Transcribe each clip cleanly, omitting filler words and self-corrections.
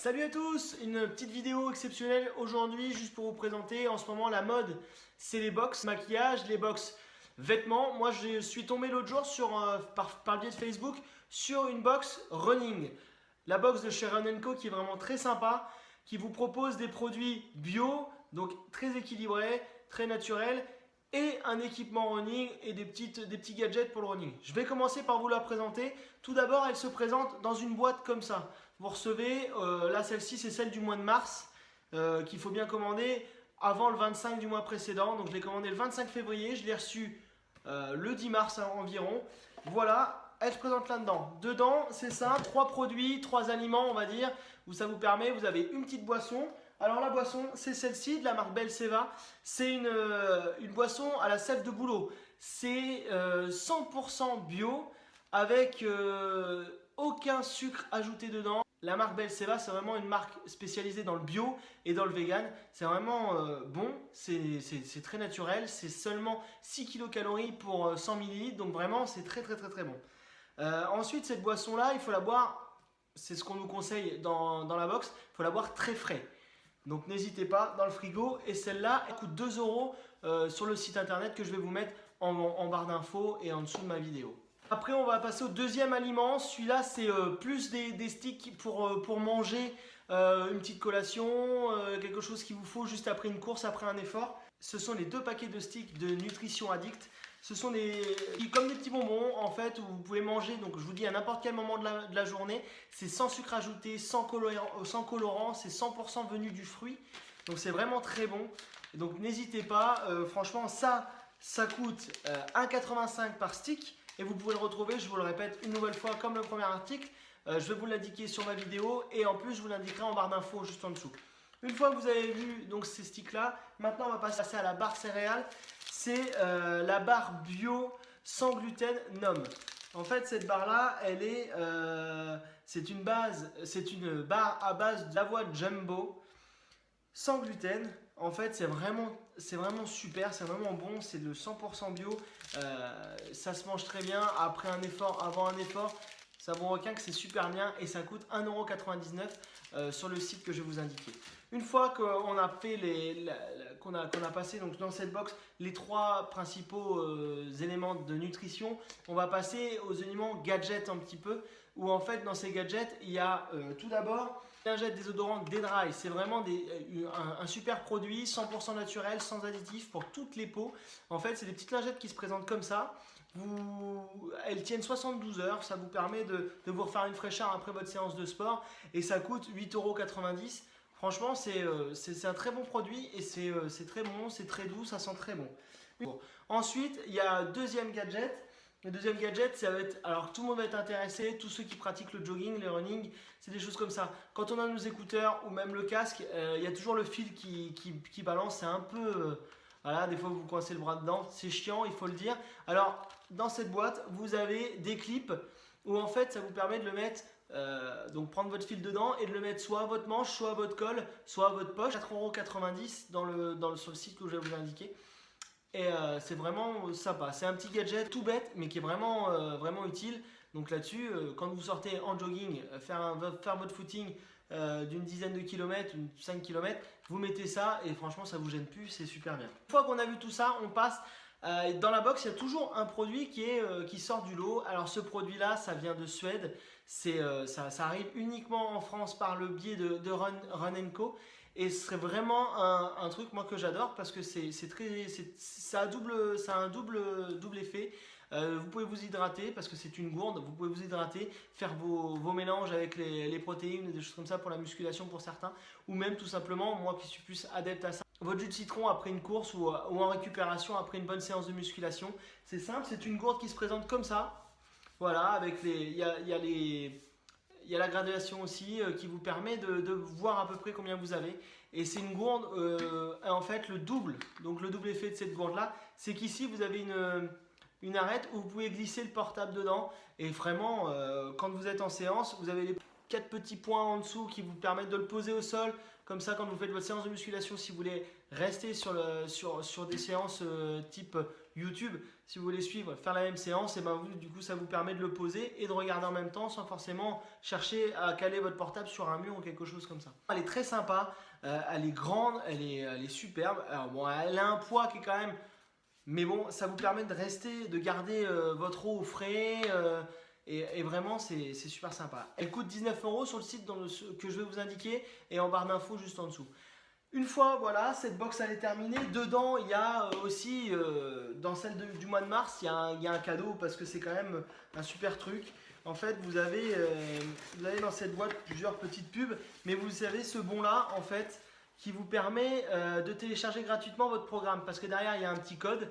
Salut à tous, une petite vidéo exceptionnelle aujourd'hui juste pour vous présenter. En ce moment la mode c'est les box maquillage, les box vêtements. Moi je suis tombé l'autre jour par le biais de Facebook sur une box running. La box de chez Run & Co qui est vraiment très sympa, qui vous propose des produits bio, donc très équilibrés, très naturels, et un équipement running et des petits gadgets pour le running. Je vais commencer par vous la présenter. Tout d'abord, elle se présente dans une boîte comme ça. Vous recevez, là celle-ci c'est celle du mois de mars, qu'il faut bien commander avant le 25 du mois précédent. Donc je l'ai commandé le 25 février, je l'ai reçu le 10 mars environ. Voilà, elle se présente là-dedans. Dedans, c'est ça, 3 produits, 3 aliments on va dire, où ça vous permet, vous avez une petite boisson. Alors la boisson, c'est celle-ci de la marque Belceva. C'est une boisson à la sève de bouleau. C'est 100% bio avec aucun sucre ajouté dedans. La marque Belceva, c'est vraiment une marque spécialisée dans le bio et dans le vegan. C'est vraiment bon, c'est très naturel. C'est seulement 6 kilocalories pour 100 ml. Donc vraiment, c'est très bon. Ensuite, cette boisson-là, il faut la boire, c'est ce qu'on nous conseille dans la box, il faut la boire très frais. Donc n'hésitez pas, dans le frigo. Et celle-là, elle coûte 2 € sur le site internet que je vais vous mettre en barre d'infos et en dessous de ma vidéo. Après, on va passer au deuxième aliment. Celui-là, c'est plus des sticks pour manger une petite collation, quelque chose qu'il vous faut juste après une course, après un effort. Ce sont les 2 paquets de sticks de Nutrition Addict. Ce sont comme des petits bonbons en fait où vous pouvez manger, donc je vous dis à n'importe quel moment de la journée. C'est sans sucre ajouté, sans colorant, c'est 100% venu du fruit. Donc c'est vraiment très bon. Et donc n'hésitez pas, franchement ça coûte 1,85 par stick. Et vous pouvez le retrouver, je vous le répète une nouvelle fois comme le premier article. Je vais vous l'indiquer sur ma vidéo et en plus je vous l'indiquerai en barre d'infos juste en dessous. Une fois que vous avez vu donc ces sticks là, maintenant on va passer à la barre céréales. C'est la barre bio sans gluten NOM. En fait, cette barre-là, c'est une barre à base d'avoine jumbo sans gluten. En fait, c'est vraiment super, c'est vraiment bon, c'est de 100% bio. Ça se mange très bien après un effort, avant un effort. Ça vous requin que c'est super bien et ça coûte 1,99 € sur le site que je vais vous indiquer. Une fois qu'on a fait qu'on a passé donc dans cette box les 3 principaux éléments de nutrition, on va passer aux éléments gadgets un petit peu. Où en fait dans ces gadgets il y a tout d'abord lingette désodorante Dry. C'est vraiment un super produit 100% naturel, sans additifs pour toutes les peaux. En fait c'est des petites lingettes qui se présentent comme ça. Elles tiennent 72 heures, ça vous permet de vous refaire une fraîcheur après votre séance de sport et ça coûte 8,90 €. Franchement, c'est un très bon produit et c'est très bon, c'est très doux, ça sent très bon. Ensuite, il y a un deuxième gadget. Le deuxième gadget, ça va être, alors tout le monde va être intéressé, tous ceux qui pratiquent le jogging, le running, c'est des choses comme ça. Quand on a nos écouteurs ou même le casque, il y a toujours le fil qui balance, c'est un peu... voilà, des fois vous coincez le bras dedans, c'est chiant, il faut le dire. Alors, dans cette boîte, vous avez des clips où en fait, ça vous permet de le mettre, donc prendre votre fil dedans et de le mettre soit à votre manche, soit à votre col, soit à votre poche. 4,90 € sur le site que je vais vous indiquer. Et c'est vraiment sympa. C'est un petit gadget tout bête, mais qui est vraiment utile. Donc là-dessus, quand vous sortez en jogging, faire votre footing d'une dizaine de kilomètres, 5 km, vous mettez ça et franchement ça vous gêne plus, c'est super bien. Une fois qu'on a vu tout ça, on passe dans la box. Il y a toujours un produit qui sort du lot. Alors ce produit-là, ça vient de Suède. Ça arrive uniquement en France par le biais de Run & Co. Et ce serait vraiment un truc moi que j'adore parce que ça a un double effet. Vous pouvez vous hydrater parce que c'est une gourde, vous pouvez vous hydrater, faire vos mélanges avec les protéines, des choses comme ça pour la musculation pour certains, ou même tout simplement, moi qui suis plus adepte à ça, votre jus de citron après une course ou en récupération après une bonne séance de musculation. C'est simple, c'est une gourde qui se présente comme ça, voilà, avec il y a la graduation aussi qui vous permet de voir à peu près combien vous avez. Et c'est une gourde, en fait le double effet de cette gourde là, c'est qu'ici vous avez une arête où vous pouvez glisser le portable dedans. Et vraiment, quand vous êtes en séance, vous avez les 4 petits points en dessous qui vous permettent de le poser au sol. Comme ça, quand vous faites votre séance de musculation, si vous voulez rester sur des séances type YouTube, si vous voulez suivre, faire la même séance, et ben vous, du coup ça vous permet de le poser et de regarder en même temps sans forcément chercher à caler votre portable sur un mur ou quelque chose comme ça. Elle est très sympa, elle est grande, elle est superbe. Alors bon, elle a un poids qui est quand même... Mais bon, ça vous permet de garder votre eau au frais et vraiment c'est super sympa. Elle coûte 19 € sur le site que je vais vous indiquer et en barre d'infos juste en dessous. Une fois, voilà, cette box elle est terminée. Dedans, il y a aussi, dans celle du mois de mars, il y a un cadeau parce que c'est quand même un super truc. En fait, vous avez dans cette boîte plusieurs petites pubs, mais vous avez ce bon-là, en fait, qui vous permet de télécharger gratuitement votre programme. Parce que derrière, il y a un petit code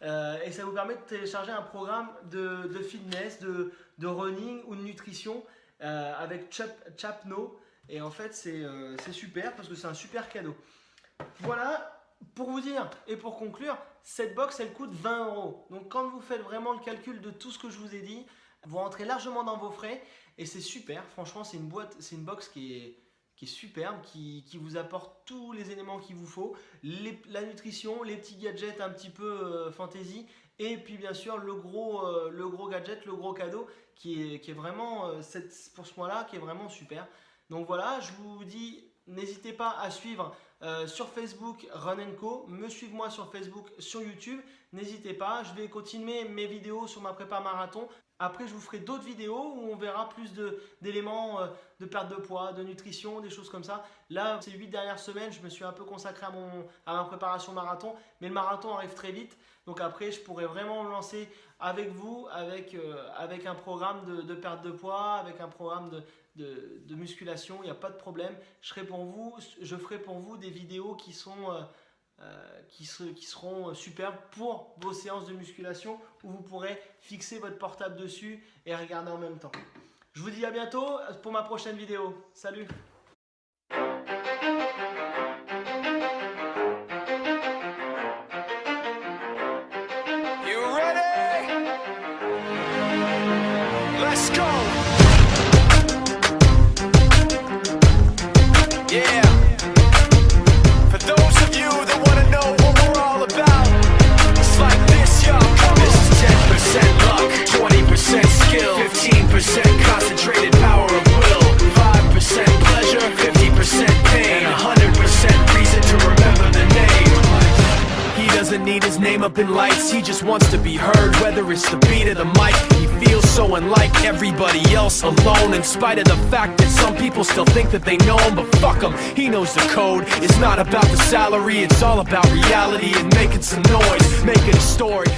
et ça vous permet de télécharger un programme de fitness, de running ou de nutrition avec Chapno. Et en fait, c'est super parce que c'est un super cadeau. Voilà, pour vous dire et pour conclure, cette box, elle coûte 20 €. Donc, quand vous faites vraiment le calcul de tout ce que je vous ai dit, vous rentrez largement dans vos frais et c'est super. Franchement, c'est une box qui est superbe, qui vous apporte tous les éléments qu'il vous faut. La nutrition, les petits gadgets un petit peu fantaisie et puis bien sûr le gros gadget, le gros cadeau qui est vraiment, pour ce mois-là, qui est vraiment super. Donc voilà, je vous dis, n'hésitez pas à suivre sur Facebook Run & Co, me suivre moi sur Facebook, sur YouTube, n'hésitez pas, je vais continuer mes vidéos sur ma prépa marathon. Après, je vous ferai d'autres vidéos où on verra plus d'éléments de perte de poids, de nutrition, des choses comme ça. Là, ces 8 dernières semaines, je me suis un peu consacré à ma préparation marathon, mais le marathon arrive très vite. Donc après, je pourrais vraiment me lancer avec vous, avec un programme de perte de poids, avec un programme de musculation, il n'y a pas de problème. Je ferai pour vous des vidéos qui seront superbes pour vos séances de musculation où vous pourrez fixer votre portable dessus et regarder en même temps. Je vous dis à bientôt pour ma prochaine vidéo. Salut! You ready? Let's go! Yeah, for those of you that want to know what we're all about, it's like this, yo. This is 10% luck, 20% skill, 15% concentrated power of will, 5% pleasure, 50% pain, 100% reason to remember the name. He doesn't need his name up in lights, he just wants to be heard, whether it's the beat of the mic. He feels so unlike everybody else, alone, in spite of the fact that some people still think that they know him, but fuck him, he knows the code. It's not about the salary, it's all about reality and making some noise, making a story.